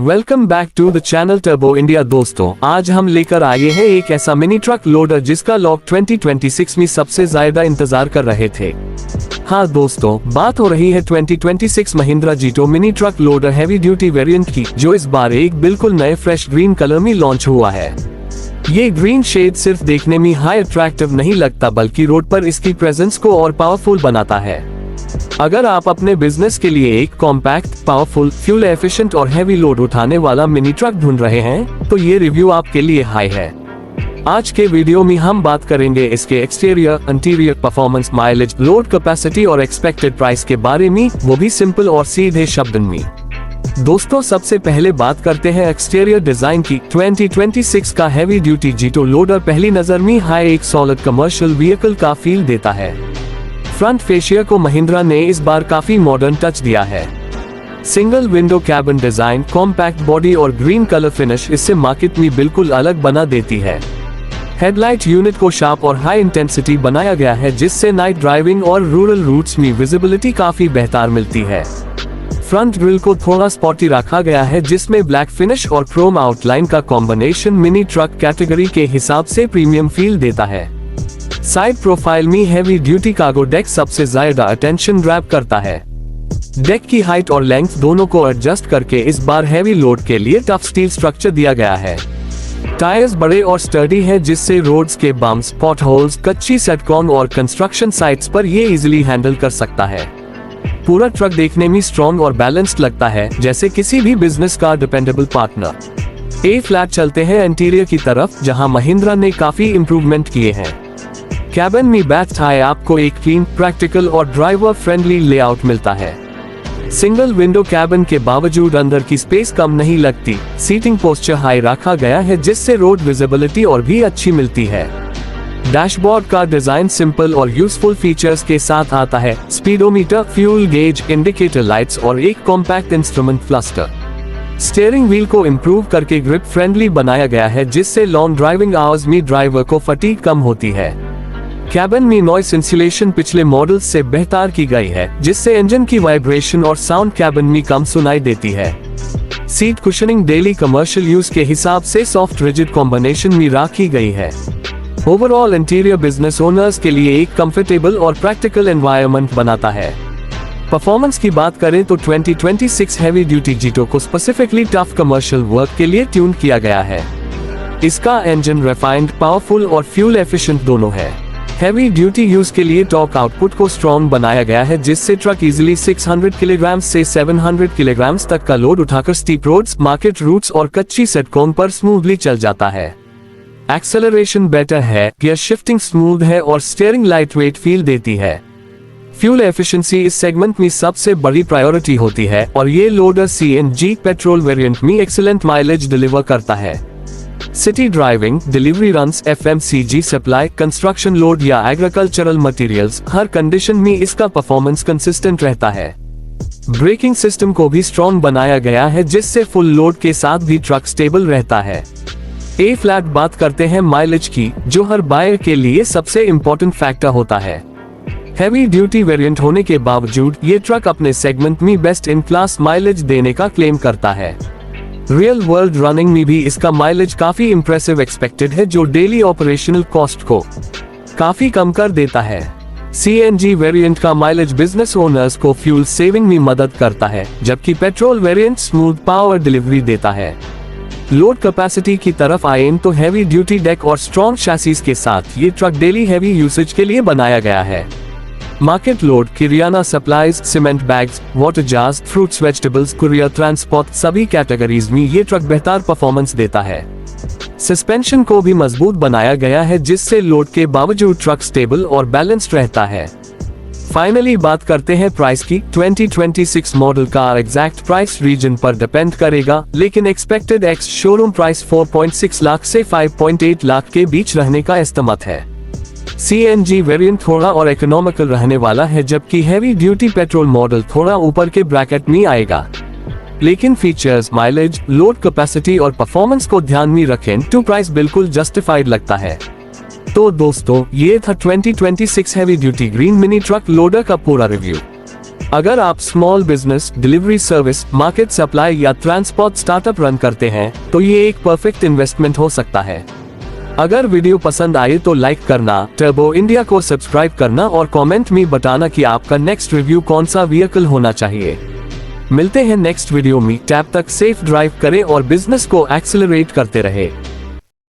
Welcome back to the channel Turbo India. दोस्तों, आज हम लेकर आए हैं एक ऐसा मिनी ट्रक लोडर जिसका लोग 2026 में सबसे ज्यादा इंतजार कर रहे थे। हाँ दोस्तों, बात हो रही है 2026 Mahindra Jeeto mini truck loader heavy duty variant की, जो इस बार एक बिल्कुल नए फ्रेश ग्रीन कलर में लॉन्च हुआ है। ये ग्रीन शेड सिर्फ देखने में हाई अट्रैक्टिव नहीं लगता, बल्कि रोड पर इसकी प्रेजेंस को और पावरफुल बनाता है। अगर आप अपने बिजनेस के लिए एक कॉम्पैक्ट, पावरफुल, फ्यूल एफिशिएंट और हैवी लोड उठाने वाला मिनी ट्रक ढूंढ रहे हैं, तो ये रिव्यू आपके लिए हाई है। आज के वीडियो में हम बात करेंगे इसके exterior, interior, performance, mileage, load capacity और एक्सपेक्टेड प्राइस के बारे में, वो भी सिंपल और सीधे शब्दों में। दोस्तों, सबसे पहले बात करते हैं एक्सटीरियर डिजाइन की। 2026 का हैवी ड्यूटी जीटो लोडर पहली नजर में हाई एक सॉलिड कमर्शियल व्हीकल का फील देता है। फ्रंट फेशियर को महिंद्रा ने इस बार काफी मॉडर्न टच दिया है। Single window cabin design, compact body और ग्रीन कलर फिनिश इससे मार्केट में बिल्कुल अलग बना देती है। हेडलाइट यूनिट को शार्प और हाई इंटेंसिटी बनाया गया है, जिससे नाइट ड्राइविंग और रूरल रूट्स में विजिबिलिटी काफी बेहतर मिलती है। फ्रंट ग्रिल को थोड़ा स्पॉटी रखा गया है, जिसमें ब्लैक फिनिश और क्रोम आउटलाइन का कॉम्बिनेशन मिनी ट्रक कैटेगरी के हिसाब से प्रीमियम फील देता है। साइड प्रोफाइल में हैवी ड्यूटी कार्गो डेक सबसे ज्यादा अटेंशन ग्रैब करता है। डेक की हाइट और लेंथ दोनों को एडजस्ट करके इस बार हैवी लोड के लिए टफ स्टील स्ट्रक्चर दिया गया है। टायर्स बड़े और स्टर्डी हैं, जिससे रोड्स के बम्प्स, पॉट होल्स, कच्ची सेटकॉन और कंस्ट्रक्शन साइट्स पर ये इजीली हैंडल कर सकता है। पूरा ट्रक देखने में स्ट्रॉन्ग और बैलेंस्ड लगता है, जैसे किसी भी बिजनेस का डिपेंडेबल पार्टनर। ए फ्लैट चलते हैं इंटीरियर की तरफ, जहां महिंद्रा ने काफी इम्प्रूवमेंट किए हैं। कैबिन में बैठ आए आपको एक क्लीन, प्रैक्टिकल और ड्राइवर फ्रेंडली लेआउट मिलता है। सिंगल विंडो कैबिन के बावजूद अंदर की स्पेस कम नहीं लगती। सीटिंग पोस्चर हाई रखा गया है, जिससे रोड विजिबिलिटी और भी अच्छी मिलती है। डैशबोर्ड का डिजाइन सिंपल और यूजफुल फीचर्स के साथ आता है। Speedometer, fuel gauge, indicator lights और एक compact instrument cluster. Steering wheel को इम्प्रूव करके ग्रिप फ्रेंडली बनाया गया है, जिससे लॉन्ग ड्राइविंग आवर्स में ड्राइवर को फटीग कम होती है। कैबिन में नॉइस इंसुलेशन पिछले मॉडल से बेहतर की गई है, जिससे इंजन की वाइब्रेशन और साउंड कैबिन में कम सुनाई देती है। Seat cushioning daily commercial use के हिसाब से सॉफ्ट रिजिड कॉम्बिनेशन में रखी गई है। ओवरऑल इंटीरियर बिजनेस ओनर्स के लिए एक कंफर्टेबल और प्रैक्टिकल एनवायरनमेंट बनाता है। परफॉर्मेंस की बात करें तो 2026 हैवी ड्यूटी जीटो को स्पेसिफिकली टफ कमर्शियल वर्क के लिए ट्यून किया गया है। इसका इंजन रिफाइंड, पावरफुल और फ्यूल एफिशिएंट दोनों है। हैवी ड्यूटी यूज के लिए टॉर्क आउटपुट को स्ट्रॉन्ग बनाया गया है, जिससे ट्रक इजीली 600 किलोग्राम से 700 किलोग्राम तक का लोड उठाकर स्टीप रोड्स, मार्केट रूट्स और कच्ची सेटकॉन पर स्मूथली चल जाता है। एक्सेलरेशन बेटर है, गियर शिफ्टिंग स्मूथ है और स्टीयरिंग लाइट वेट फील देती है। फ्यूल एफिशिएंसी इस सेगमेंट में सबसे बड़ी प्रायोरिटी होती है और ये लोडर CNG पेट्रोल वेरिएंट में एक्सीलेंट माइलेज डिलीवर करता है। City driving, delivery runs, FMCG supply, construction load या एग्रीकल्चरल मटेरियल्स, हर कंडीशन में इसका परफॉर्मेंस कंसिस्टेंट रहता है। ब्रेकिंग सिस्टम को भी स्ट्रॉन्ग बनाया गया है, जिससे फुल लोड के साथ भी ट्रक स्टेबल रहता है। ए फ्लैट बात करते हैं माइलेज की, जो हर बायर के लिए सबसे इम्पोर्टेंट फैक्टर होता है। हैवी ड्यूटी वेरिएंट होने के बावजूद ये ट्रक अपने सेगमेंट में बेस्ट इन क्लास माइलेज देने का क्लेम करता है। रियल वर्ल्ड रनिंग में भी इसका माइलेज काफी इम्प्रेसिव एक्सपेक्टेड है, जो डेली ऑपरेशनल कॉस्ट को काफी कम कर देता है। CNG वेरिएंट का माइलेज बिजनेस ओनर्स को फ्यूल सेविंग में मदद करता है, जबकि petrol variant smooth power delivery देता है। लोड कैपेसिटी की तरफ आए तो हैवी ड्यूटी डेक और स्ट्रॉन्ग शैसीज के साथ ये ट्रक डेली हैवी यूसेज के लिए बनाया गया है। Market load, kirana supplies, cement bags, water jars, fruits, vegetables, courier transport, सभी कैटेगरीज में ये ट्रक बेहतर परफॉर्मेंस देता है। सस्पेंशन को भी मजबूत बनाया गया है, जिससे लोड के बावजूद ट्रक स्टेबल और बैलेंस्ड रहता है। फाइनली बात करते हैं प्राइस की। 2026 मॉडल का एग्जैक्ट प्राइस रीजन पर डिपेंड करेगा, लेकिन expected ex showroom price 4.6 lakh से 5.8 लाख के बीच रहने का एस्टिमेट है। CNG वेरिएंट थोड़ा और इकोनॉमिकल रहने वाला है, जबकि हैवी ड्यूटी पेट्रोल मॉडल थोड़ा ऊपर के ब्रैकेट में आएगा। लेकिन फीचर्स, माइलेज, लोड कैपेसिटी और परफॉर्मेंस को ध्यान में रखें तो प्राइस बिल्कुल जस्टिफाइड लगता है। तो दोस्तों, ये था 2026 heavy duty green mini truck loader का पूरा रिव्यू। अगर आप small business, delivery service, market supply या ट्रांसपोर्ट स्टार्टअप रन करते हैं तो ये एक परफेक्ट इन्वेस्टमेंट हो सकता है। अगर वीडियो पसंद आए तो लाइक करना, टर्बो इंडिया को सब्सक्राइब करना और कमेंट में बताना कि आपका नेक्स्ट रिव्यू कौन सा व्हीकल होना चाहिए। मिलते हैं नेक्स्ट वीडियो में, तब तक सेफ ड्राइव करें और बिजनेस को एक्सेलरेट करते रहे।